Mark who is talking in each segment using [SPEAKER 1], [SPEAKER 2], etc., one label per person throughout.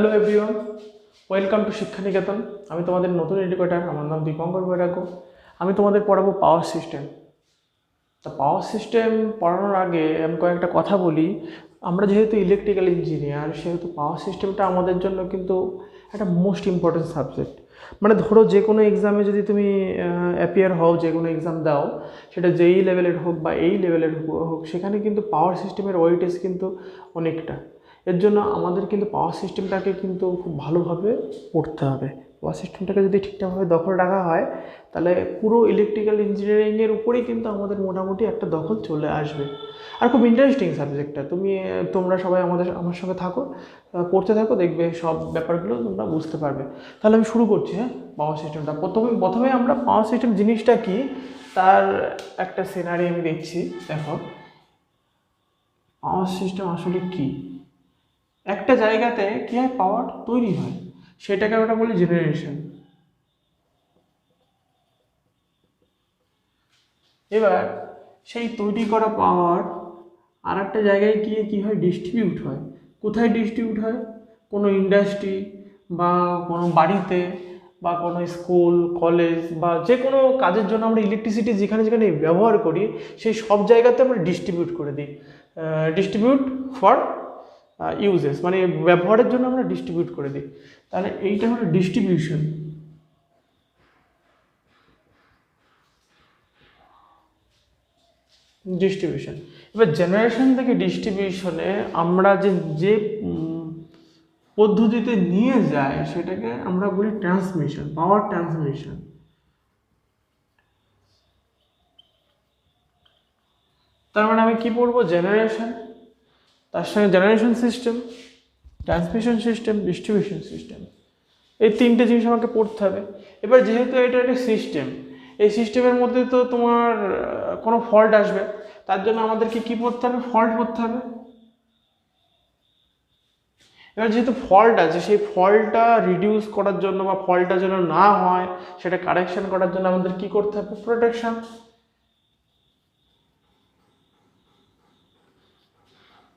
[SPEAKER 1] Hello everyone, welcome to শিক্ষা নিকেতন। আমি তোমাদের নতুন এডুকেটার, আমার নাম দীপঙ্কর বৈরাগ্য। আমি তোমাদের পড়াবো পাওয়ার সিস্টেম। তা পাওয়ার সিস্টেম পড়ানোর আগে আমি কয়েকটা কথা বলি। আমরা যেহেতু ইলেকট্রিক্যাল ইঞ্জিনিয়ার, সেহেতু পাওয়ার সিস্টেমটা আমাদের জন্য কিন্তু একটা মোস্ট ইম্পর্টেন্ট সাবজেক্ট। মানে ধরো যে কোনো এক্সামে যদি তুমি অ্যাপিয়ার হও, যে কোনো এক্সাম দাও, সেটা যেই লেভেলের হোক বা এই লেভেলের হোক, সেখানে কিন্তু পাওয়ার সিস্টেমের ওয়েটেজ কিন্তু অনেকটা। এর জন্য আমাদের কিন্তু পাওয়ার সিস্টেমটাকে কিন্তু খুব ভালোভাবে পড়তে হবে। পাওয়ার সিস্টেমটাকে যদি ঠিকঠাকভাবে দখল রাখা হয়, তাহলে পুরো ইলেকট্রিক্যাল ইঞ্জিনিয়ারিংয়ের উপরেই কিন্তু আমাদের মোটামুটি একটা দখল চলে আসবে। আর খুব ইন্টারেস্টিং সাবজেক্টটা। তোমরা সবাই আমার সঙ্গে থাকো, পড়তে থাকো, দেখবে সব ব্যাপারগুলো তোমরা বুঝতে পারবে। তাহলে আমি শুরু করছি। পাওয়ার সিস্টেমটা প্রথমে আমরা পাওয়ার সিস্টেম জিনিসটা কি তার একটা সিনারি আমি দেখছি। দেখো, পাওয়ার সিস্টেম আসলে কি। একটা জায়গাতে কী হয়, পাওয়ার তৈরি হয়, সেটাকে আমরা বলি জেনারেশন। এবার সেই তৈরি করা পাওয়ার আর একটা জায়গায় গিয়ে কী হয়, ডিস্ট্রিবিউট হয়। কোথায় ডিস্ট্রিবিউট হয়? কোনো ইন্ডাস্ট্রি বা কোনো বাড়িতে বা কোনো স্কুল কলেজ বা যে কোনো কাজের জন্য আমরা ইলেকট্রিসিটি যেখানে যেখানে ব্যবহার করি, সেই সব জায়গাতে আমরা ডিস্ট্রিবিউট করে দিই। ডিস্ট্রিবিউট ফর ইউজেস, মানে ব্যবহারের জন্য আমরা ডিস্ট্রিবিউট করে দিই। তাহলে এইটা হলো ডিস্ট্রিবিউশন। ডিস্ট্রিবিউশন। এবার জেনারেশন থেকে ডিস্ট্রিবিউশনে আমরা যে পদ্ধতিতে নিয়ে যায়, সেটাকে আমরা বলি ট্রান্সমিশন, পাওয়ার ট্রান্সমিশন। তার মানে আমি কি পড়বো? জেনারেশন, তার সঙ্গে generation system, transmission system, distribution system. এই তিনটে জিনিস আমাকে পড়তে হবে। এবার যেহেতু এটা একটা সিস্টেম, এই সিস্টেমের মধ্যে তো তোমার কোনো ফল্ট আসবে, তার জন্য আমাদেরকে কী পড়তে হবে? ফল্ট পড়তে হবে। এবার যেহেতু ফল্ট আছে, সেই ফল্টটা রিডিউস করার জন্য বা ফল্টটা যেন না হয়, সেটা কারেকশন করার জন্য আমাদের কি করতে হবে? প্রোটেকশন।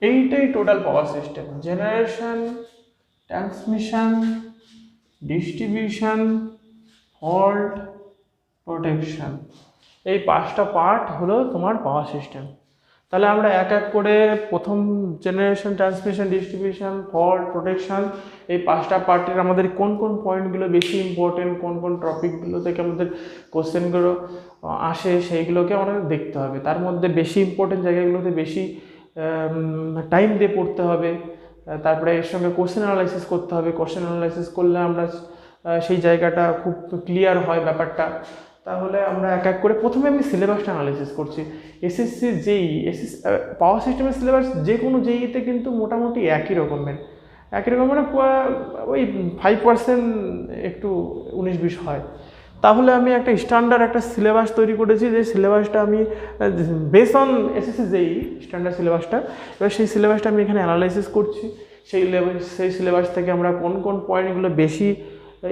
[SPEAKER 1] এইটাই total power system: generation, transmission, distribution, fault, protection. এই পাঁচটা পার্ট হলো তোমার পাওয়ার সিস্টেম। তাহলে আমরা এক এক করে প্রথম generation, transmission, distribution, fault, protection, এই পাঁচটা পার্টের আমাদের কোন কোন পয়েন্টগুলো বেশি ইম্পর্টেন্ট, কোন কোন টপিকগুলো থেকে আমাদের কোশ্চেনগুলো আসে, সেইগুলোকে আমাদের দেখতে হবে। তার মধ্যে বেশি ইম্পর্টেন্ট জায়গাগুলোতে বেশি টাইম দিয়ে পড়তে হবে। তারপরে এর সঙ্গে কোশ্চেন অ্যানালাইসিস করতে হবে। কোশ্চেন অ্যানালাইসিস করলে আমরা সেই জায়গাটা খুব ক্লিয়ার হয় ব্যাপারটা। তাহলে আমরা এক এক করে প্রথমে আমি সিলেবাসটা অ্যানালাইসিস করছি। এসএসসি যেই পাওয়ার সিস্টেমের সিলেবাস যে কোনো জেইতে কিন্তু মোটামুটি একই রকমের মানে ওই 5% একটু 19-20 হয়। তাহলে আমি একটা স্ট্যান্ডার্ড একটা সিলেবাস তৈরি করেছি, যে সিলেবাসটা আমি বেসড অন এসএসসি যেই স্ট্যান্ডার্ড সিলেবাসটা, এবার সেই সিলেবাসটা আমি এখানে অ্যানালাইসিস করছি। সেই সিলেবাস থেকে আমরা কোন কোন পয়েন্টগুলো বেশি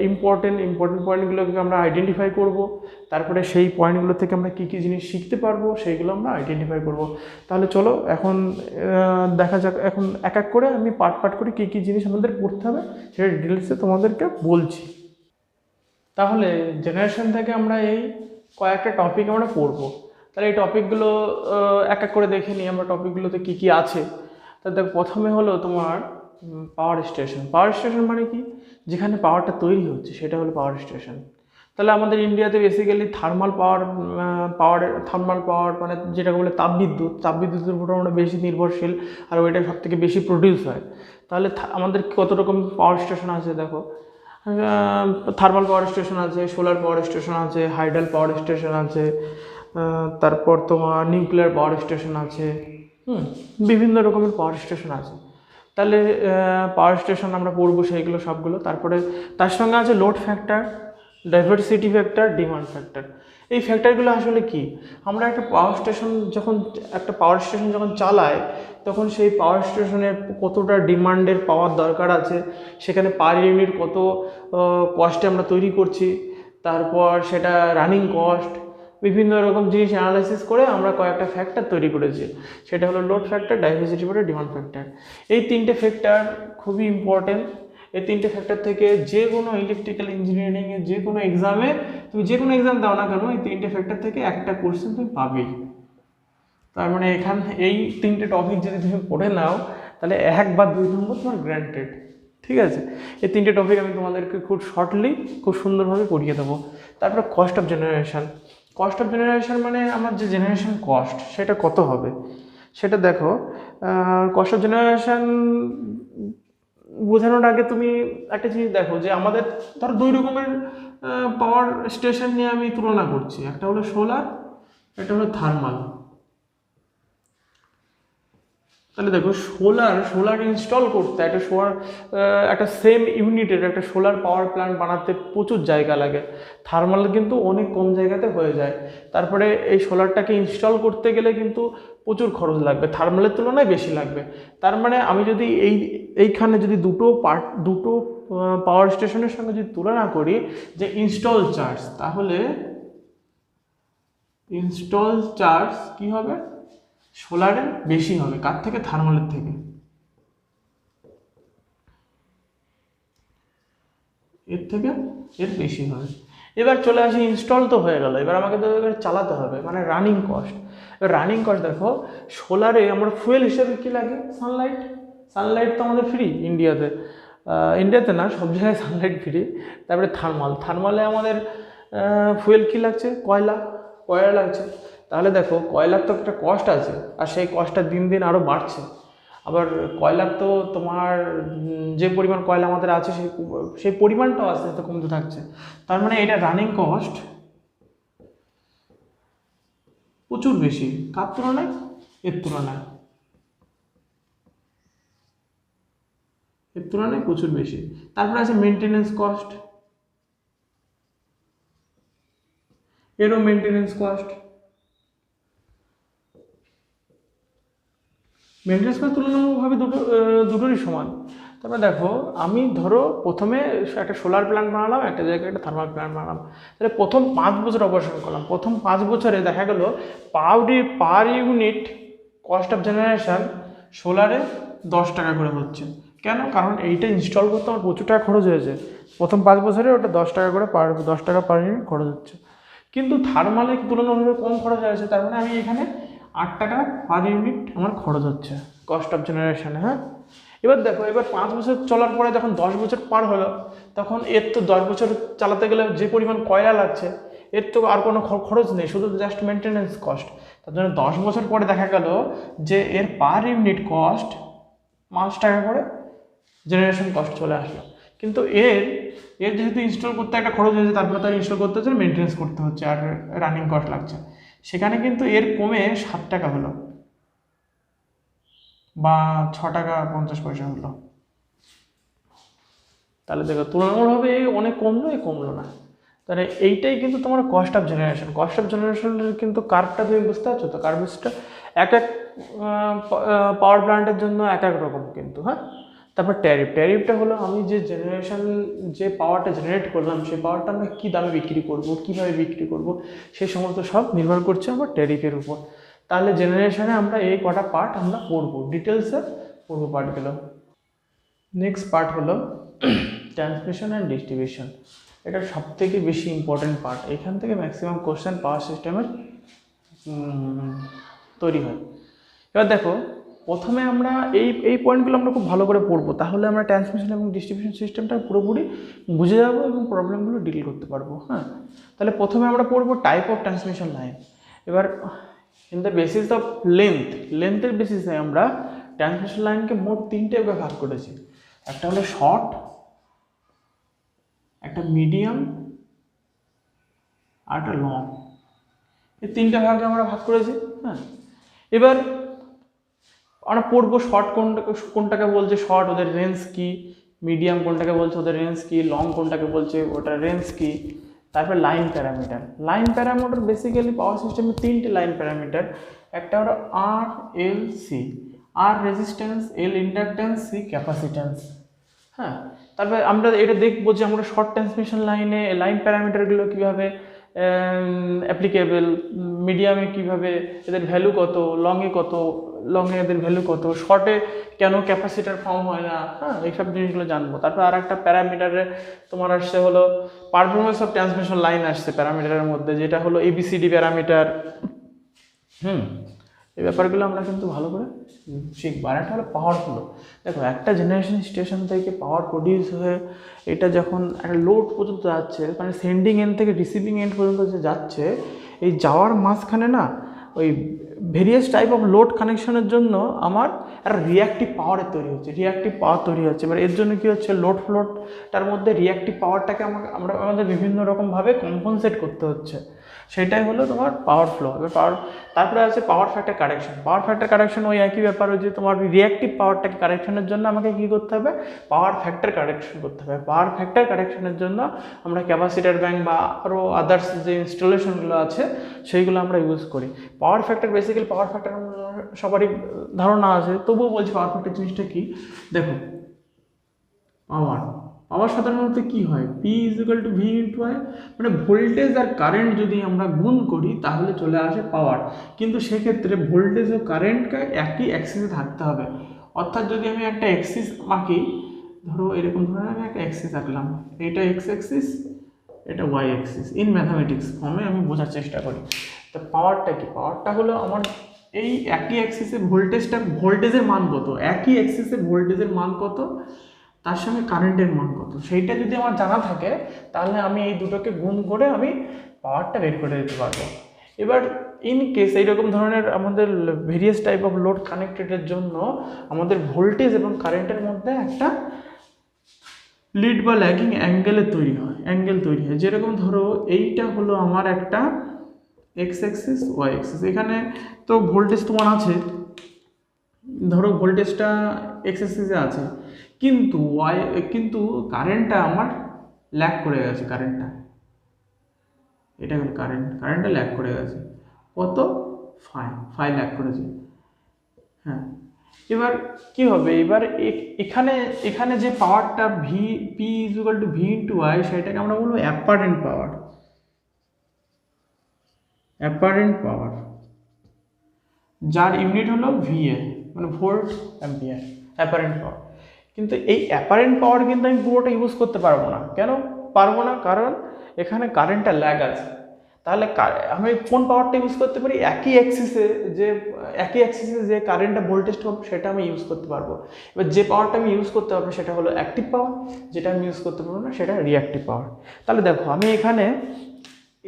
[SPEAKER 1] ইম্পর্টেন্ট পয়েন্টগুলোকে আমরা আইডেন্টিফাই করব। তারপরে সেই পয়েন্টগুলো থেকে আমরা কী কী জিনিস শিখতে পারবো, সেইগুলো আমরা আইডেন্টিফাই করব। তাহলে চলো এখন দেখা যাক, এখন এক এক করে আমি পার্ট করে কী কী জিনিস আমাদের পড়তে হবে সেটা ডিটেলসে তোমাদেরকে বলছি। তাহলে জেনারেশন থেকে আমরা এই কয়েকটা টপিক আমরা পড়বো। তাহলে এই টপিকগুলো এক এক করে দেখে নিই আমরা টপিকগুলোতে কী কী আছে। তাহলে প্রথমে হলো তোমার পাওয়ার স্টেশন। পাওয়ার স্টেশন মানে কি? যেখানে পাওয়ারটা তৈরি হচ্ছে সেটা হলো পাওয়ার স্টেশন। তাহলে আমাদের ইন্ডিয়াতে বেসিক্যালি থার্মাল পাওয়ার মানে যেটাকে বলে তাপবিদ্যুতের উপর আমরা বেশি নির্ভরশীল, আর ওইটা সব থেকে বেশি প্রডিউস হয়। তাহলে আমাদের কত রকম পাওয়ার স্টেশন আছে দেখো। থার্মাল পাওয়ার স্টেশন আছে, সোলার পাওয়ার স্টেশন আছে, হাইড্রাল পাওয়ার স্টেশন আছে, তারপর তোমার নিউক্লিয়ার পাওয়ার স্টেশন আছে, বিভিন্ন রকমের পাওয়ার স্টেশন আছে। তাহলে পাওয়ার স্টেশন আমরা পড়বো সেইগুলো সবগুলো। তারপরে তার সঙ্গে আছে load factor, diversity factor, demand factor. এই ফ্যাক্টরগুলো আসলে কি? আমরা একটা পাওয়ার স্টেশন যখন চালাই, তখন সেই পাওয়ার স্টেশনে কতটা ডিমান্ডের পাওয়ার দরকার আছে, সেখানে পার ইউনিট কত কস্টে আমরা তৈরি করছি, তারপর সেটা রানিং কস্ট, বিভিন্ন রকম জিনিস অ্যানালাইসিস করে আমরা কয়েকটা ফ্যাক্টর তৈরি করেছি। সেটা হলো load factor, diversity factor, demand factor. এই তিনটে ফ্যাক্টর খুবই ইম্পর্টেন্ট। এই তিনটে ফ্যাক্টর থেকে যে কোনো ইলেকট্রিক্যাল ইঞ্জিনিয়ারিংয়ে যে কোনো এক্সামে তুমি যে কোনো এক্সাম দাও না কেন এই তিনটে ফ্যাক্টর থেকে একটা কোশ্চেন তুমি পাবেই। তার মানে এই তিনটে টপিক যদি তুমি পড়ে নাও তাহলে 1 বা 2 নম্বর তোমার গ্র্যান্টেড। ঠিক আছে, এই তিনটে টপিক আমি তোমাদেরকে খুব শর্টলি খুব সুন্দরভাবে পড়িয়ে দেবো। তারপরে cost of generation. Cost of generation মানে আমার যে জেনারেশন কস্ট সেটা কত হবে সেটা দেখো। কস্ট অফ জেনারেশন বোঝানোর আগে তুমি একটা জিনিস দেখো যে আমাদের ধরো 2 রকমের পাওয়ার স্টেশন নিয়ে আমি তুলনা করছি, একটা হলো সোলার, একটা হলো থার্মাল। তাহলে দেখো সোলার ইনস্টল করতে একটা সেম ইউনিটের একটা সোলার পাওয়ার প্ল্যান্ট বানাতে প্রচুর জায়গা লাগে, থার্মাল কিন্তু অনেক কম জায়গাতে হয়ে যায়। তারপরে এই সোলারটাকে ইনস্টল করতে গেলে কিন্তু প্রচুর খরচ লাগবে, থার্মালের তুলনায় বেশি লাগবে। তার মানে আমি যদি এইখানে যদি দুটো পাওয়ার স্টেশনের সঙ্গে যদি তুলনা করি যে ইনস্টল চার্জ, তাহলে ইনস্টল চার্জ কি হবে, সোলারে বেশি হবে কার থেকে, থার্মালের থেকে। এর বেশি হবে। এবার চলে আসি, ইনস্টল তো হয়ে গেল, এবার আমাকে তো এবার চালাতে হবে, মানে রানিং কস্ট। এবার রানিং কস্ট দেখো, সোলারে আমরা ফুয়েল হিসেবে কি লাগে, সানলাইট তো আমাদের ফ্রি ইন্ডিয়াতে না, সব জায়গায় সানলাইট ফ্রি। তারপরে থার্মালে আমাদের ফুয়েল কি লাগছে, কয়লা লাগছে। তাহলে দেখো কয়লার তো একটা কস্ট আছে, আর সেই কস্টটা দিন দিন আরও বাড়ছে। আবার কয়লার তো তোমার যে পরিমাণ কয়লা আমাদের আছে সেই পরিমাণটাও আস্তে আস্তে কমতে থাকছে। তার মানে এটা রানিং কস্ট প্রচুর বেশি, কার তুলনায়, এর তুলনায় প্রচুর বেশি। তারপরে আছে মেনটেনেন্স কস্ট, এরও মেনটেনেন্স কস্ট তুলনামূলকভাবে দুটোরই সমান। তারপরে দেখো আমি ধরো প্রথমে একটা সোলার প্ল্যান্ট বানালাম, একটা জায়গায় একটা থার্মাল প্ল্যান্ট বানালাম, তাহলে প্রথম 5 বছর অপারেশন করলাম। প্রথম 5 বছরে দেখা গেল per unit cost of generation সোলারে 10 টাকা করে হচ্ছে। কেন? কারণ এইটা ইনস্টল করতে আমার প্রচুর টাকা খরচ হয়েছে, প্রথম 5 বছরে ওটা 10 টাকা করে 10 টাকা পার ইউনিট খরচ হচ্ছে। কিন্তু থার্মালে তুলনামূলকভাবে কম খরচ হয়েছে, তার মানে আমি এখানে 8 টাকা পার ইউনিট আমার খরচ হচ্ছে কস্ট অফ জেনারেশনে। হ্যাঁ, এবার দেখো, এবার 5 বছর চলার পরে যখন 10 বছর পার হলো, তখন এর তো 10 বছর চালাতে গেলে যে পরিমাণ কয়লা লাগছে এর তো আর কোনো খরচ নেই, শুধু জাস্ট মেনটেনেন্স কস্ট। তার জন্য 10 বছর পরে দেখা গেল যে এর পার ইউনিট কস্ট 5 টাকা করে জেনারেশন কস্ট চলে আসলো। কিন্তু এর যেহেতু ইনস্টল করতে একটা খরচ হয়েছে, তারপরে তার ইনস্টল করতে হচ্ছে, মেনটেন্স করতে হচ্ছে, আর রানিং কস্ট লাগছে, সেখানে কিন্তু এর কমে 7 টাকা হলো বা 6 টাকা 50 পয়সা হলো। তাহলে দেখো তুলনামূলকভাবে অনেক কমলো না। তাহলে এইটাই কিন্তু তোমার কস্ট অফ জেনারেশনের কিন্তু কার্ভটা তুমি বুঝতে পারছো তো, কার্ভটা এক পাওয়ার প্ল্যান্টের জন্য এক রকম কিন্তু। হ্যাঁ, তারপর ট্যারিফটা হলো আমি যে পাওয়ারটা জেনারেট করলাম সেই পাওয়ারটা আমরা কী দামে বিক্রি করব, কীভাবে বিক্রি করব, সেই সমস্ত সব নির্ভর করছে আমার ট্যারিফের উপর। তাহলে জেনারেশনে আমরা এই কটা পার্ট আমরা পড়বো, ডিটেলসে পড়বো পার্টগুলো। নেক্সট পার্ট হলো ট্রান্সমিশন অ্যান্ড ডিস্ট্রিবিউশন। এটা সবথেকে বেশি ইম্পর্টেন্ট পার্ট, এখান থেকে ম্যাক্সিমাম কোশ্চেন পাওয়ার সিস্টেমের তৈরি হয়। এবার দেখো, প্রথমে আমরা এই পয়েন্টগুলো আমরা খুব ভালো করে পড়বো, তাহলে আমরা ট্রান্সমিশন এবং ডিস্ট্রিবিউশন সিস্টেমটা পুরোপুরি বুঝে যাবো এবং প্রবলেমগুলো ডিল করতে পারবো। হ্যাঁ, তাহলে প্রথমে আমরা পড়বো টাইপ অফ ট্রান্সমিশন লাইন। এবার ইন দ্য বেসিস অফ লেন্থের বেসিসে আমরা ট্রান্সমিশন লাইনকে মোট 3টে ভাগ করেছি। একটা হলো শর্ট, একটা মিডিয়াম আর একটা লং, এই 3টে ভাগে আমরা ভাগ করেছি। হ্যাঁ, এবার আমরা পড়বো শর্ট কোনটাকে বলছে শর্ট, ওদের রেঞ্জ কি, মিডিয়াম কোনটাকে বলছে ওদের রেঞ্জ কি, লং কোনটাকে বলছে ওটার রেঞ্জ কি। তারপর লাইন প্যারামিটার বেসিক্যালি পাওয়ার সিস্টেমে 3টে লাইন প্যারামিটার, একটা হলো আর, এল, সি। আর রেজিস্ট্যান্স, এল ইন্ডাকট্যান্স, সি ক্যাপাসিট্যান্স। হ্যাঁ, তারপরে আমরা এটা দেখবো যে আমরা শর্ট ট্রান্সমিশন লাইনে লাইন প্যারামিটারগুলো কীভাবে অ্যাপ্লিকেবল, মিডিয়ামে কীভাবে এদের ভ্যালু কত, লংয়ে কত, লংয়ে এদের ভ্যালু কত, শর্টে কেন ক্যাপাসিটার ফর্ম হয় না, হ্যাঁ এইসব জিনিসগুলো জানবো। তারপর আর একটা প্যারামিটারে তোমার আসছে হলো পারফরমেন্স অফ ট্রান্সমিশন লাইন আসছে প্যারামিটারের মধ্যে, যেটা হলো ABCD প্যারামিটার। এই ব্যাপারগুলো আমরা কিন্তু ভালো করে শিখবো। আর একটা হলো পাওয়ার ফ্লো। দেখো একটা জেনারেশন স্টেশন থেকে পাওয়ার প্রডিউস হয়ে এটা যখন একটা লোড পর্যন্ত যাচ্ছে, মানে সেন্ডিং এন্ড থেকে রিসিভিং এন্ড পর্যন্ত যে যাচ্ছে, এই যাওয়ার মাঝখানে না ওই ভেরিয়াস টাইপ অফ লোড কানেকশনের জন্য আমার একটা রিয়াক্টিভ পাওয়ারের তৈরি হচ্ছে, রিয়াক্টিভ পাওয়ার তৈরি হচ্ছে। এবার এর জন্য কী হচ্ছে, লোড ফ্লোটার মধ্যে রিয়াক্টিভ পাওয়ারটাকে আমাদের বিভিন্ন রকমভাবে কম্পনসেট করতে হচ্ছে, সেটাই হলো তোমার পাওয়ার ফ্লো। এবার তারপরে আছে power factor correction. Power factor correction ওই একই ব্যাপার, যে তোমার রিয়াক্টিভ পাওয়ারটাকে কারেকশনের জন্য আমাকে কী করতে হবে, পাওয়ার ফ্যাক্টর কারেকশন করতে হবে। পাওয়ার ফ্যাক্টর কারেকশনের জন্য আমরা ক্যাপাসিটার ব্যাংক বা আরও আদার্স যে ইনস্টলেশনগুলো আছে সেইগুলো আমরা ইউজ করি। Power factor basically power factor সবারই ধারণা আছে, তবুও বলছি পাওয়ার ফ্যাক্টর জিনিসটা কি। দেখো পাওয়ার সাধারণত কি হয়, P = V × I, মানে ভোল্টেজ আর কারেন্ট যদি আমরা গুণ করি তাহলে চলে আসে পাওয়ার। কিন্তু সেক্ষেত্রে ভোল্টেজ ও কারেন্টকে একই অ্যাক্সিসে থাকতে হবে। অর্থাৎ যদি আমি একটা অ্যাক্সিস আঁকি, ধরো এরকম ধরনের আমি একটা অ্যাক্সিস আঁকলাম, এটা এক্স অ্যাক্সিস, এটা ওয়াই অ্যাক্সিস। ইন ম্যাথামেটিক্স ফর্মে আমি বোঝার চেষ্টা করি। তো পাওয়ারটা কি, পাওয়ারটা হলো আমার এই একই অ্যাক্সিসে ভোল্টেজের মান কত, একই অ্যাক্সিসে ভোল্টেজের মান কত, তার সঙ্গে কারেন্টের মান কত, সেইটা যদি আমার জানা থাকে তাহলে আমি এই দুটোকে গুণ করে আমি পাওয়ারটা বের করে দিতে পারবো। এবার ইন কেস এইরকম ধরনের আমাদের ভেরিয়াস টাইপ অফ লোড কানেক্টেডের জন্য আমাদের ভোল্টেজ এবং কারেন্টের মধ্যে একটা লিড বা ল্যাগিং অ্যাঙ্গেল তৈরি হয়। যেরকম ধরো এইটা হলো আমার একটা এক্স অ্যাক্সিস, ওয়াই অ্যাক্সিস। এখানে তো ভোল্টেজ তোমার আছে, ধরো ভোল্টেজটা এক্স অ্যাক্সিসে আছে, কিন্তু কারেন্টটা আমার ল্যাগ করে গেছে। এটা হলো কারেন্টটা ল্যাগ করে গেছে কত, ফাই ল্যাগ করেছে। হ্যাঁ, এবার কি হবে, এবার এখানে যে পাওয়ারটা P = V × I, সেটাকে আমরা বলবো অ্যাপারেন্ট পাওয়ার, যার ইউনিট হলো VA, মানে ভোল্ট অ্যাম্পিয়ার, অ্যাপারেন্ট পাওয়ার। কিন্তু এই অ্যাপারেন্ট পাওয়ার কিন্তু আমি পুরোটা ইউজ করতে পারবো না। কেন পারবো না? কারণ এখানে কারেন্টটা ল্যাগ আছে। তাহলে আমি কোন পাওয়ারটা ইউজ করতে পারি, একই অ্যাক্সিসে যে কারেন্টটা ভোল্টেজটা হবে সেটা আমি ইউজ করতে পারবো। এবার যে পাওয়ারটা আমি ইউজ করতে পারবো সেটা হলো অ্যাক্টিভ পাওয়ার, যেটা আমি ইউজ করতে পারবো না সেটা রিঅ্যাক্টিভ পাওয়ার। তাহলে দেখো আমি এখানে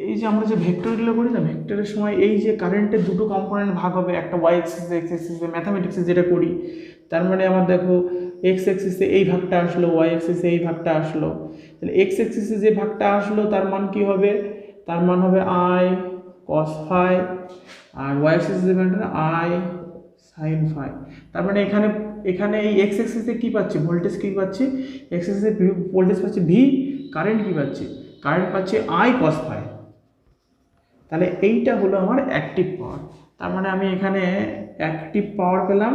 [SPEAKER 1] এই যে আমরা যে ভেক্টরগুলো করি না, ভেক্টরের সময় এই যে কারেন্টের দুটো কম্পোনেন্ট ভাগ হবে, একটা ওয়াই অ্যাক্সিসে, এক্স অ্যাক্সিসে, ম্যাথামেটিক্সে যেটা করি। তার মানে আমার দেখো এক্স অ্যাক্সিসে এই ভাগটা আসলো, ওয়াই অ্যাক্সিসে এই ভাগটা আসলো। তাহলে এক্স অ্যাক্সিসে যে ভাগটা আসলো তার মান কি হবে, তার মান হবে I cos phi, আর ওয়াই অ্যাক্সিসে যে ভাগটা I sin phi। তার মানে এখানে এই এক্স অ্যাক্সিসে কি পাচ্ছি, ভোল্টেজ কি পাচ্ছি, এক্স অ্যাক্সিসে ভোল্টেজ পাচ্ছি V, কারেন্ট কি পাচ্ছি, কারেন্ট পাচ্ছি I cos phi। তাহলে এইটা হলো আমার অ্যাক্টিভ পাওয়ার। তার মানে আমি এখানে অ্যাক্টিভ পাওয়ার পেলাম,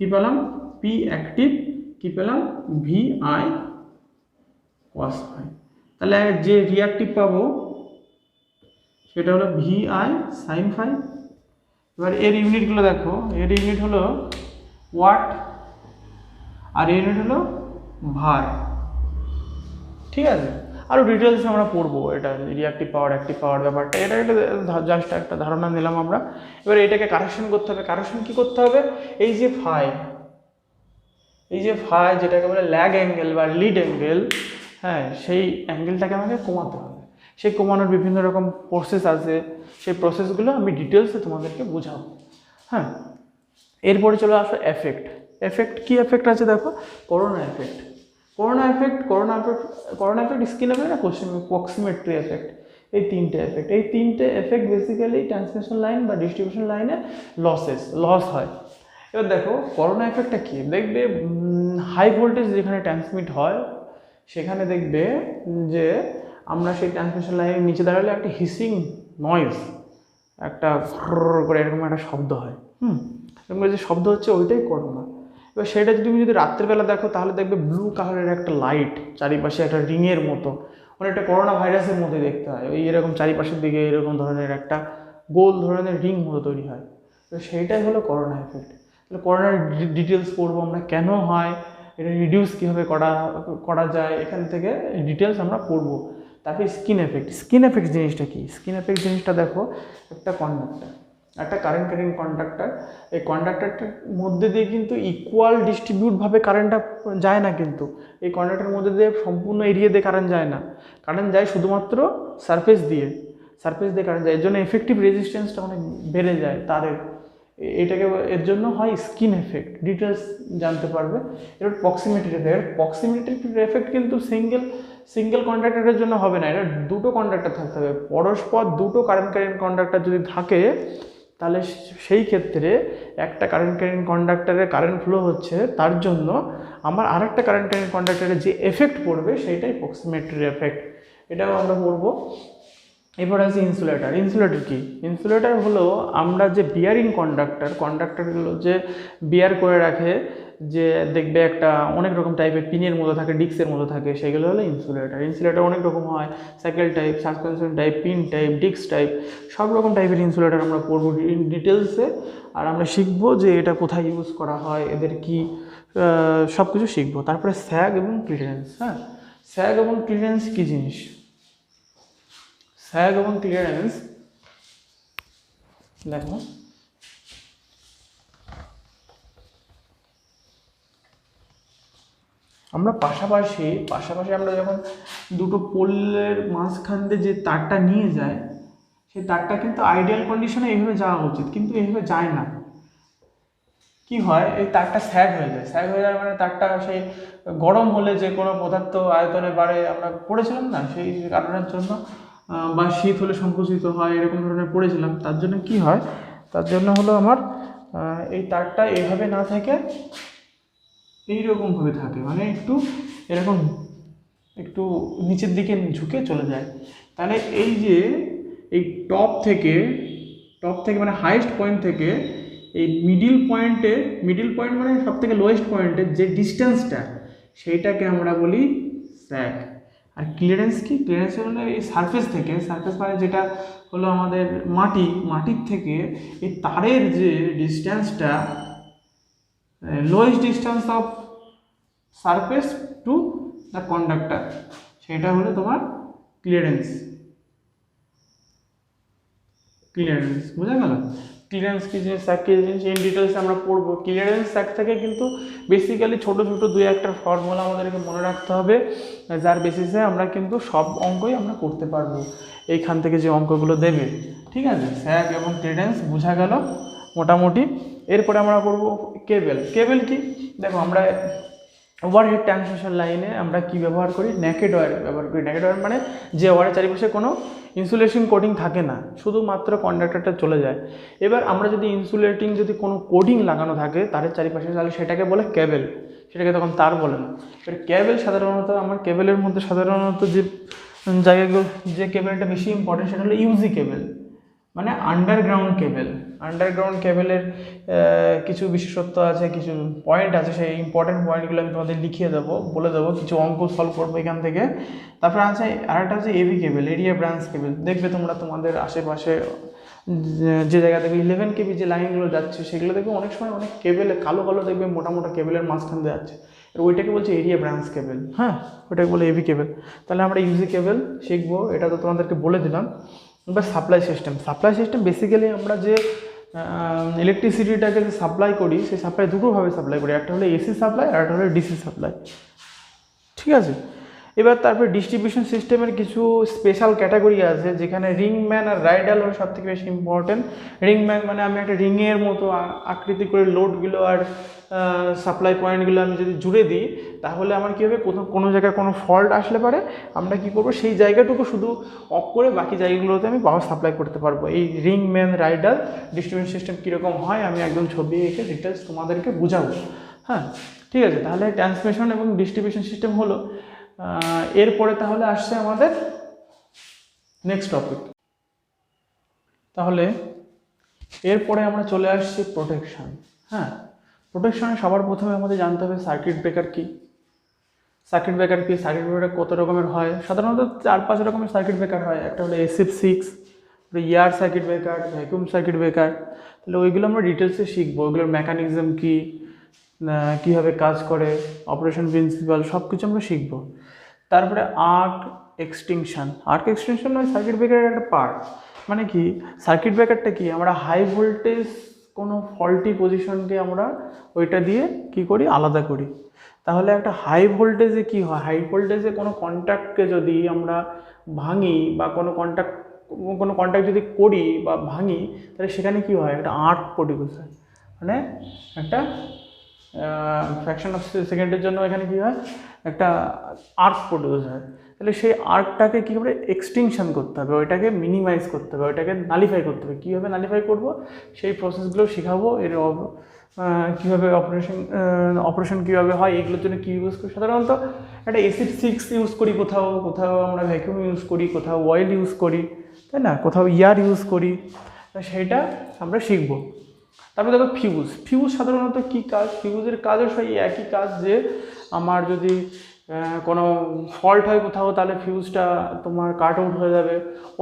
[SPEAKER 1] কি পেলাম, P অ্যাক্টিভ, কি পেলাম, VI cos phi। তাহলে যে রিঅ্যাক্টিভ পাবো সেটা হলো VI sin phi। এবার এর ইউনিটগুলো দেখো, এর ইউনিট হলো ওয়াট আর এর ইউনিট হলো ভার। ঠিক আছে, আরও ডিটেলসে আমরা পড়বো এটা রিঅ্যাক্টিভ পাওয়ার, অ্যাক্টিভ পাওয়ার ব্যাপারটা। এটা জাস্ট একটা ধারণা নিলাম আমরা। এবার এটাকে কারেকশন করতে হবে। কারেকশন কি করতে হবে, এই যে ফাই যেটাকে বলে ল্যাগ অ্যাঙ্গেল বা লিড অ্যাঙ্গেল, হ্যাঁ সেই অ্যাঙ্গেলটাকে আমাকে কমাতে হবে। সেই কমানোর বিভিন্ন রকম প্রসেস আছে, সেই প্রসেসগুলো আমি ডিটেলসে তোমাদেরকে বোঝাবো। হ্যাঁ, এরপরে চলে আসো এফেক্ট। কি এফেক্ট আছে দেখো, করোনা এফেক্ট, স্কিন এফেক্ট আর প্রক্সিমেট্রি এফেক্ট। এই তিনটে এফেক্ট বেসিক্যালি ট্রান্সমিশন লাইন বা ডিস্ট্রিবিউশন লাইনে লস হয়। এবার দেখো করোনা এফেক্টটা কি, দেখবে হাই ভোল্টেজ যেখানে ট্রান্সমিট হয় সেখানে দেখবে যে আমরা সেই ট্রান্সমিশন লাইনের নিচে দাঁড়ালে একটা হিসিং নয়েজ, একটা করে এরকম একটা শব্দ হয়। এরকম যে শব্দ হচ্ছে ওইটাই করোনা। এবার সেটা তুমি যদি রাত্রেবেলা দেখো তাহলে দেখবে ব্লু কালারের একটা লাইট চারিপাশে একটা রিংয়ের মতো, অনেকটা করোনা ভাইরাসের মধ্যে দেখতে হয়। ওই এরকম চারিপাশের দিকে এরকম ধরনের একটা গোল ধরনের রিং মতো তৈরি হয়। তো সেইটাই হলো করোনা এফেক্ট। তাহলে করোনার ডিটেলস পড়বো আমরা, কেন হয়, এটা রিডিউস কীভাবে করা যায়, এখান থেকে ডিটেলস আমরা পড়বো। তারপরে স্কিন এফেক্ট। স্কিন এফেক্ট জিনিসটা কি? স্কিন এফেক্ট জিনিসটা দেখো, একটা কন্ডাক্টার, একটা কারেন্ট ক্যারিং কন্ডাক্টার, এই কন্ডাক্টারটার মধ্যে দিয়ে কিন্তু ইকুয়াল ডিস্ট্রিবিউটভাবে কারেন্টটা যায় না, কিন্তু এই কন্ডাক্টারের মধ্যে দিয়ে সম্পূর্ণ এরিয়া দিয়ে কারেন্ট যায় না, কারেন্ট যায় শুধুমাত্র সারফেস দিয়ে কারেন্ট যায়। এর জন্য এফেক্টিভ রেজিস্ট্যান্সটা অনেক বেড়ে যায় তারের, এটাকে এর জন্য হয় স্কিন এফেক্ট। ডিটেলস জানতে পারবে। এবার প্রক্সিমিটি এফেক্ট। প্রক্সিমিটি এফেক্ট কিন্তু সিঙ্গেল কন্ডাক্টরের জন্য হবে না, এটা দুটো কন্ডাক্টর থাকতে হবে, পরস্পর দুটো কারেন্ট ক্যারিং কন্ডাক্টর যদি থাকে, তাহলে সেই ক্ষেত্রে একটা কারেন্ট ক্যারিং কন্ডাক্টরের কারেন্ট ফ্লো হচ্ছে, তার জন্য আমার আরেকটা কারেন্ট ক্যারিং কন্ডাক্টরের যে এফেক্ট পড়বে সেইটাই প্রক্সিমিটি এফেক্ট, এটাও আমরা পড়বো। এবার আছে ইনসুলেটর। ইনসুলেটর কি? ইনসুলেটর হলো আমরা যে বিয়ারিং কন্ডাক্টরগুলো যে বিয়ার করে রাখে, যে দেখবে একটা অনেক রকম টাইপের পিনের মতো থাকে, ডিস্কের মতো থাকে, সেগুলো হলো ইনসুলেটর। ইনসুলেটর অনেক রকম হয়, cycle type, suspension type, pin type, disc type, সব রকম টাইপের ইনসুলেটর আমরা পড়বো ডিটেলসে। আর আমরা শিখবো যে এটা কোথায় ইউজ করা হয়, এদের কি সব কিছু শিখবো। তারপরে স্যাগ এবং ক্লিয়ারেন্স। হ্যাঁ, স্যাগ এবং ক্লিয়ারেন্স কী জিনিস? স্যাগ এবং ক্লিয়ারেন্স দেখো, আমরা পাশাপাশি আমরা যখন দুটো পোলের মাঝখান দিয়ে যে তারটা নিয়ে যায়, সেই তারটা কিন্তু আইডিয়াল কন্ডিশনে এইভাবে যাওয়া উচিত, কিন্তু এইভাবে যায় না। কি হয়, এই তারটা স্যাগ হয়ে যায় মানে তারটা সেই গরম হলে যে কোনো পদার্থ আয়তনে বাড়ে, আমরা পড়েছিলাম না সেই কারণের জন্য, বা শীত হলে সংকুচিত হয়, এরকম ধরনের পড়েছিলাম। তার জন্য কি হয়, তার জন্য হলো আমার এই তারটা এইভাবে না থেকে এইরকমভাবে থাকে, মানে এরকম একটু নিচের দিকে ঝুঁকে চলে যায়। তাহলে এই যে এই টপ থেকে মানে হাইয়েস্ট পয়েন্ট থেকে এই মিডিল পয়েন্ট মানে সব থেকে লোয়েস্ট পয়েন্টের যে ডিস্টেন্সটা, সেইটাকে আমরা বলি স্যাগ। আর ক্লিয়ারেন্স কি? ক্লিয়ারেন্স হলো এই সারফেস মানে যেটা হলো আমাদের মাটির থেকে এই তারের যে ডিস্টেন্সটা, lowest distance of surface to the conductor, সেটা হলো তোমার ক্লিয়ারেন্স। বোঝা গেল? ক্লিয়ারেন্স কি জিনিস, স্যাগ কি জিনিস, ইন ডিটেলস আমরা পড়বো। ক্লিয়ারেন্স স্যাগ থেকে কিন্তু বেসিক্যালি ছোটো দুই একটা ফর্মুলা আমাদেরকে মনে রাখতে হবে, যার বেসিসে আমরা কিন্তু সব অঙ্কই আমরা করতে পারবো এইখান থেকে যে অঙ্কগুলো দেবে। ঠিক আছে, স্যাগ এবং ক্লিয়ারেন্স বোঝা গেল মোটামুটি। এরপরে আমরা করবো কেবল কি? দেখো, আমরা ওভারহেড ট্রান্সমিশন লাইনে আমরা কি ব্যবহার করি? নেকেড ওয়্যার ব্যবহার করি। নেকেড ওয়্যার মানে যে ওয়্যারের চারিপাশে কোনো ইনসুলেশন কোটিং থাকে না, শুধুমাত্র কন্ডাক্টরটা চলে যায়। এবার আমরা যদি যদি কোনো কোডিং লাগানো থাকে তারের চারিপাশে, তাহলে সেটাকে বলে কেবল, সেটাকে তখন তার বলে না। এবার কেবল সাধারণত আমার কেবলের মধ্যে সাধারণত যে জায়গাগুলো, যে কেবলটা বেশি ইম্পর্টেন্ট, সেটা হলো ইউজি কেবল, মানে আন্ডারগ্রাউন্ড কেবলের কিছু বিশেষত্ব আছে, কিছু পয়েন্ট আছে, সেই ইম্পর্টেন্ট পয়েন্টগুলো আমি তোমাদের লিখিয়ে দেবো, বলে দেবো, কিছু অঙ্ক সলভ করবো এখান থেকে। তারপরে আছে আরেকটা আছে এভি কেবল, এরিয়া ব্রাঞ্চ কেবল। দেখবে তোমরা তোমাদের আশেপাশে যে জায়গা থেকে 11 কেবি যে লাইনগুলো যাচ্ছে, সেগুলো দেখবে অনেক সময় অনেক কেবল কালো দেখবে মোটা কেবলের মাঝখান দিয়ে যাচ্ছে, ওইটাকে বলছে এরিয়া ব্রাঞ্চ কেবল। হ্যাঁ, ওইটাকে বলে এভি কেবল। তাহলে আমরা ইউজি কেবল শিখবো, এটা তো তোমাদেরকে বলে দিলাম। এবার সাপ্লাই সিস্টেম বেসিক্যালি আমরা যে ইলেকট্রিসিটিটাকে যে সাপ্লাই করি, সেই সাপ্লাই দুটোভাবে সাপ্লাই করি, একটা হলো এসি সাপ্লাই আর একটা হলো ডিসি সাপ্লাই। ঠিক আছে, এবার তারপরে ডিস্ট্রিবিউশন সিস্টেমের কিছু স্পেশাল ক্যাটাগরি আছে, যেখানে রিংম্যান আর রাইডাল হলো সব থেকে বেশি ইম্পর্টেন্ট। রিংম্যান মানে আমি একটা রিংয়ের মতো আকৃতি করে লোডগুলো আর সাপ্লাই পয়েন্টগুলো আমি যদি জুড়ে দিই, তাহলে আমার কী হবে, কোনো জায়গায় কোনো ফল্ট আসলে পারে, আমরা কী করবো, সেই জায়গাটুকু শুধু অফ করে বাকি জায়গাগুলোতে আমি পাওয়ার সাপ্লাই করতে পারবো। এই রিংম্যান রাইডাল ডিস্ট্রিবিউশন সিস্টেম কীরকম হয় আমি একদম ছবি এঁকে ডিটেলস তোমাদেরকে বোঝাবো। হ্যাঁ, ঠিক আছে, তাহলে ট্রান্সমিশন এবং ডিস্ট্রিবিউশন সিস্টেম হলো। এরপরে তাহলে আসছে আমাদের নেক্সট টপিক। তাহলে এরপরে আমরা চলে আসছি প্রোটেকশন। হ্যাঁ, প্রোটেকশনে সবার প্রথমে আমাদের জানতে হবে সার্কিট ব্রেকার কি। সার্কিট ব্রেকার কত রকমের হয়? সাধারণত 4-5 রকমের সার্কিট ব্রেকার হয়। একটা হলো SF6, air circuit breaker, vacuum circuit breaker. তাহলে ওইগুলো আমরা ডিটেলসে শিখবো, ওইগুলোর মেকানিজম কী, কীভাবে কাজ করে, অপারেশন প্রিন্সিপাল সব কিছু আমরা শিখবো। তারপরে আর্ক এক্সটিংশন নয় সার্কিট ব্রেকারের একটা পার্ট। মানে কি সার্কিট ব্রেকারটা কি, আমরা হাই ভোল্টেজ কোনো ফল্টি পজিশনকে আমরা ওইটা দিয়ে কি করি, আলাদা করি। তাহলে একটা হাই ভোল্টেজে কি হয়, হাই ভোল্টেজে কোনো কন্ট্যাক্টকে যদি আমরা ভাঙি বা কোনো কন্ট্যাক্ট যদি করি বা ভাঙি, তাহলে সেখানে কি হয়, একটা আর্ক প্রডিউস হয়। মানে একটা ফ্র্যাকশন অফ সেকেন্ডের জন্য এখানে কি হয়, একটা আর্ক প্রডিউস হয়। তাহলে সেই আর্কটাকে কী করে এক্সটিংশন করতে হবে, ওইটাকে মিনিমাইজ করতে হবে, ওইটাকে নালিফাই করতে হবে। কীভাবে নালিফাই করব সেই প্রসেসগুলো শেখাবো। এর কীভাবে অপারেশন কীভাবে হয়, এগুলোর জন্য কী ইউজ করি। সাধারণত একটা এসিড 6 ইউজ করি, কোথাও আমরা ভ্যাকুয়াম ইউজ করি, কোথাও অয়েল ইউজ করি, তাই না, কোথাও ইয়ার ইউজ করি, সেইটা আমরা শিখবো। তারপরে দেখো ফিউজ সাধারণত কী কাজ, ফিউজের কাজও সেই একই কাজ, যে আমার যদি কোনো ফল্ট হয় কোথাও, তাহলে ফিউজটা তোমার কাট আউট হয়ে যাবে,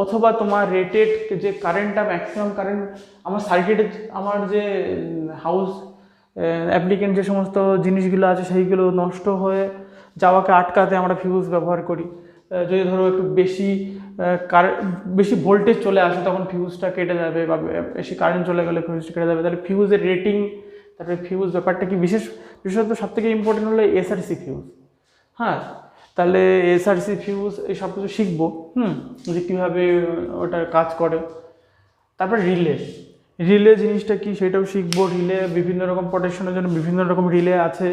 [SPEAKER 1] অথবা তোমার রেটেড যে কারেন্টটা, ম্যাক্সিমাম কারেন্ট আমার সার্কিটে, আমার যে হাউস অ্যাপ্লিকেন্ট যে সমস্ত জিনিসগুলো আছে সেইগুলো নষ্ট হয়ে যাওয়াকে আটকাতে আমরা ফিউজ ব্যবহার করি। যদি ধরো একটু বেশি ভোল্টেজ চলে আসে, তখন ফিউজটা কেটে যাবে, বা বেশি কারেন্ট চলে গেলে ফিউজটা কেটে যাবে। তাহলে ফিউজের রেটিং, তারপরে ফিউজ ব্যাপারটা কি, বিশেষত সবথেকে ইম্পর্টেন্ট হলো এসআরসি ফিউজ। হ্যাঁ, তাহলে এসআরসি ফিউজ এই সব কিছু শিখবো, যে কীভাবে ওটা কাজ করে। তারপর রিলে জিনিসটা কি সেটাও শিখবো। রিলে বিভিন্ন রকম প্রোটেকশনের জন্য বিভিন্ন রকম রিলে আছে।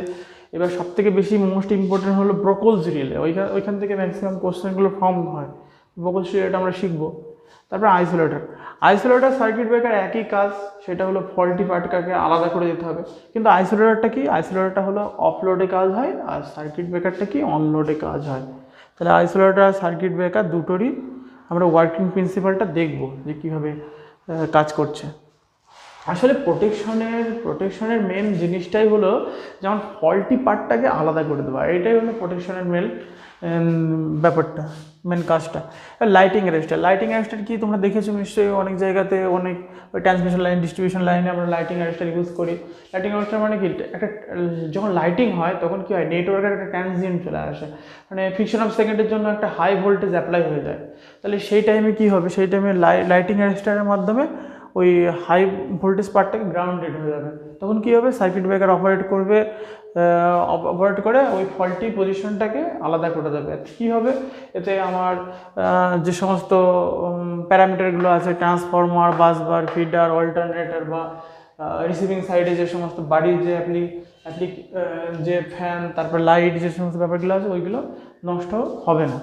[SPEAKER 1] এবার সবথেকে বেশি মোস্ট ইম্পর্টেন্ট হলো ব্রোকলস রিলে, ওইখান থেকে ম্যাক্সিমাম কোশ্চেনগুলো ফর্ম হয়। ব্রোকলস রিলেটা আমরা শিখবো। তারপর আইসোলেটর সার্কিট ব্রেকার একই কাজ, সেটা হলো ফল্টি পার্টটাকে আলাদা করে দিতে হবে। কিন্তু আইসোলেটরটা কি, আইসোলেটরটা হলো অফলোডে কাজ হয়, আর সার্কিট ব্রেকারটা কি অনলোডে কাজ হয়। তাহলে আইসোলেটর আর সার্কিট ব্রেকার দুটোরই আমরা ওয়ার্কিং প্রিন্সিপালটা দেখবো, যে কীভাবে কাজ করছে। আসলে প্রোটেকশনের মেন জিনিসটাই হলো যেমন ফল্টি পার্টটাকে আলাদা করে দেওয়া, এটাই হলো প্রোটেকশনের মেন ব্যাপারটা, মেন কাজটা। লাইটিং অ্যারেস্টার কি তোমরা দেখেছো নিশ্চয়ই, অনেক জায়গাতে, অনেক ওই ট্রান্সমিশন লাইন, ডিস্ট্রিবিউশন লাইনে আমরা লাইটিং অ্যারেস্টার ইউজ করি। লাইটিং অ্যারেস্টার মানে কি, একটা যখন লাইটিং হয় তখন কি হয়, নেটওয়ার্কের একটা ট্রানজিয়েন্ট চলে আসে, মানে ফ্রিকশন অফ সেকেন্ডের জন্য একটা হাই ভোল্টেজ অ্যাপ্লাই হয়ে যায়। তাহলে সেই টাইমে কি হবে, সেই টাইমে লাইটিং অ্যারেস্টারের মাধ্যমে ওই হাই ভোল্টেজ পার্টটাকে গ্রাউন্ডেড হয়ে যাবে। তখন কী হবে, সার্কিট ব্রেকার অপারেট করে ওই ফল্টি পজিশনটাকে আলাদা করে দেবে। কী হবে, এতে আমার যে সমস্ত প্যারামিটারগুলো আছে, ট্রান্সফরমার, বাসবার, ফিডার, অল্টারনেটর বা রিসিভিং সাইডে যে সমস্ত বাড়ির যে ফ্যান, তারপর লাইট, যে সমস্ত ব্যাপারগুলো আছে, ওইগুলো নষ্ট হবে না।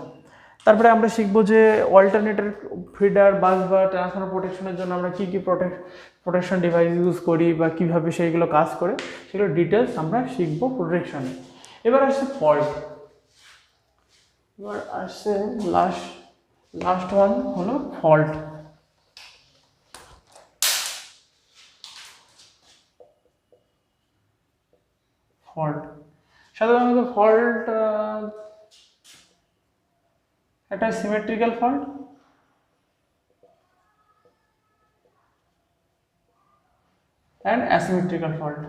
[SPEAKER 1] তারপরে আমরা শিখবো যে অল্টারনেটর, ফিডার, বাস বা ট্রান্সফরমার প্রোটেকশনের জন্য আমরা কী কী প্রোটেকশন ডিভাইস ইউজ করি বা কীভাবে সেইগুলো কাজ করে, সেগুলো ডিটেলস আমরা শিখবো প্রোটেকশনে। এবার আসছে ফল্ট। এবার আসছে লাস্ট ওয়ান হলো ফল্ট। সাধারণত ফল্ট একটা symmetrical fault, and asymmetrical fault.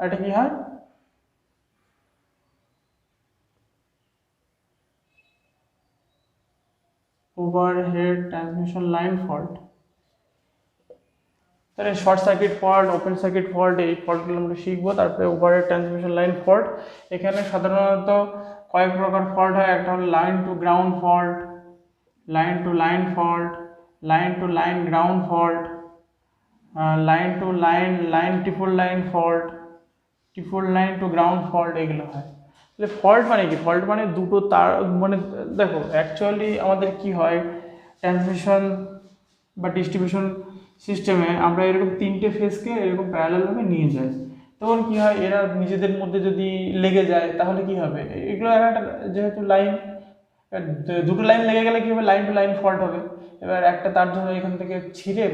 [SPEAKER 1] এটা কি হয়, ওভারহেড ট্রান্সমিশন লাইন ফল্ট। তাহলে short circuit fault, open circuit fault, এই ফল্টগুলো আমরা শিখবো। তারপরে ওভারহেড ট্রান্সমিশন লাইন ফল্ট, এখানে সাধারণত কয়েক প্রকার ফল্ট হয়। একটা হলো line to ground fault, line to line fault, line to line ground fault, line to line triple line fault, triple line to ground fault, এগুলো হয়। তাহলে ফল্ট মানে কি, ফল্ট মানে দুটো তার, মানে দেখো অ্যাকচুয়ালি আমাদের কি হয়, ট্রান্সমিশন বা ডিস্ট্রিবিউশন সিস্টেমে আমরা এরকম তিনটে ফেজকে এরকম প্যারালালভাবে নিয়ে যাই। তখন কি হয়, এরা নিজেদের মধ্যে যদি লেগে যায় তাহলে কি হবে, এগুলো একটা যেহেতু লাইন, দুটো লাইন লেগে গেলে কি হবে, লাইন টু লাইন ফল্ট হবে। এবার একটা তার জন্য এখান থেকে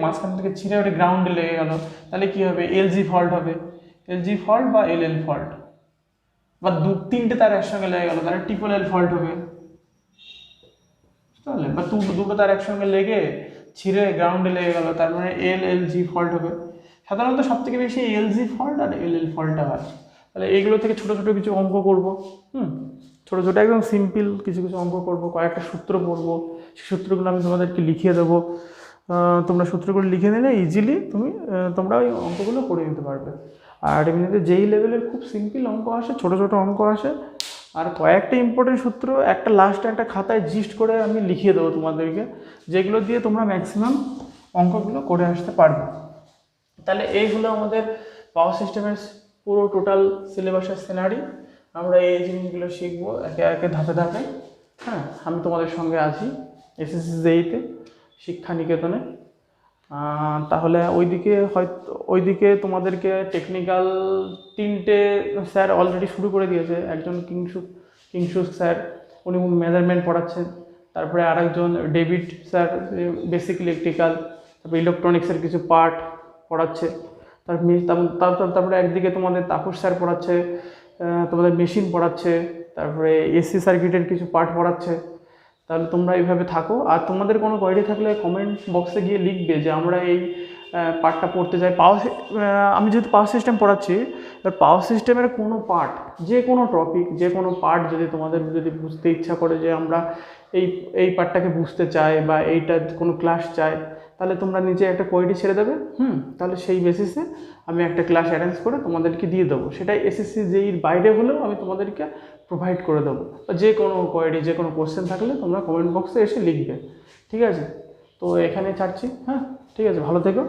[SPEAKER 1] মাঝখান থেকে ছিঁড়ে ওটা গ্রাউন্ডে লেগে গেল, তাহলে কি হবে, এলজি ফল্ট হবে, এলজি ফল্ট বা এলএল ফল্ট। বা তিনটে তার একসঙ্গে লেগে গেল, তাহলে ট্রিপল এল ফল্ট হবে, বুঝতে পারলে? বা দুটো তার একসঙ্গে লেগে ছিঁড়ে গ্রাউন্ডে লেগে গেল, তার মানে এল এল জি ফল্ট হবে। সাধারণত সব থেকে বেশি এল জি ফল্ট আর এল এল ফল্টটা হয়। তাহলে এইগুলো থেকে ছোটো ছোটো কিছু অঙ্ক করবো, ছোটো ছোটো একদম সিম্পল কিছু কিছু অঙ্ক করবো, কয়েকটা সূত্র পড়বো, সেই সূত্রগুলো আমি তোমাদেরকে লিখিয়ে দেবো। তোমরা সূত্রগুলো লিখে নিলে ইজিলি তোমরা ওই অঙ্কগুলো করে নিতে পারবে। আর এমনিতে যেই লেভেলের খুব সিম্পল অঙ্ক আসে, ছোটো ছোটো অঙ্ক আসে, আর কয়েকটা ইম্পর্টেন্ট সূত্র একটা লাস্টে একটা খাতায় জিস্ট করে আমি লিখিয়ে দেবো তোমাদেরকে, যেগুলো দিয়ে তোমরা ম্যাক্সিমাম অঙ্কগুলো করে আসতে পারবে। তাহলে এই হলো আমাদের পাওয়ার সিস্টেমের পুরো টোটাল সিলেবাসের সিনারি। আমরা এই জিনিসগুলো শিখবো একে একে ধাপে ধাপে। হ্যাঁ, আমি তোমাদের সঙ্গে আছি এসএসসি জেইতে, শিক্ষা নিকেতনে। তাহলে ওইদিকে তোমাদেরকে টেকনিক্যাল 3টে স্যার অলরেডি শুরু করে দিয়েছে। একজন কিংসু স্যার, উনি মেজারমেন্ট পড়াচ্ছেন। তারপরে আরেকজন ডেভিড স্যার বেসিক ইলেকট্রিক্যাল, তারপরে ইলেকট্রনিক্সের কিছু পার্ট পড়াচ্ছে। তারপরে একদিকে তোমাদের তাপস স্যার পড়াচ্ছে, তোমাদের মেশিন পড়াচ্ছে, তারপরে এসি সার্কিটের কিছু পার্ট পড়াচ্ছে। তাহলে তোমরা এইভাবে থাকো। আর তোমাদের কোনো কোয়েরি থাকলে কমেন্ট বক্সে গিয়ে লিখবে যে আমরা এই পার্টটা পড়তে চাই। আমি যেহেতু পাওয়ার সিস্টেম পড়াচ্ছি, এবার পাওয়ার সিস্টেমের কোনো পার্ট, যে কোনো টপিক, যে কোনো পার্ট তোমাদের যদি বুঝতে ইচ্ছা করে যে আমরা এই পার্টটাকে বুঝতে চাই বা এইটা কোনো ক্লাস চাই, তাহলে তোমরা নিজে একটা কোয়েরি ছেড়ে দেবে। তাহলে সেই বেসিসে আমি একটা ক্লাস অ্যারেঞ্জ করে তোমাদেরকে দিয়ে দেবো। সেটাই এসএসসি জেইর বাইরে হলেও আমি তোমাদেরকে প্রোভাইড করে দেবো। যে কোনো কোয়েরি, যে কোনো কোশ্চেন থাকলে তোমরা কমেন্ট বক্সে এসে লিখবে। ঠিক আছে, তো এখানে ছাড়ছি। হ্যাঁ, ঠিক আছে, ভালো থেকো।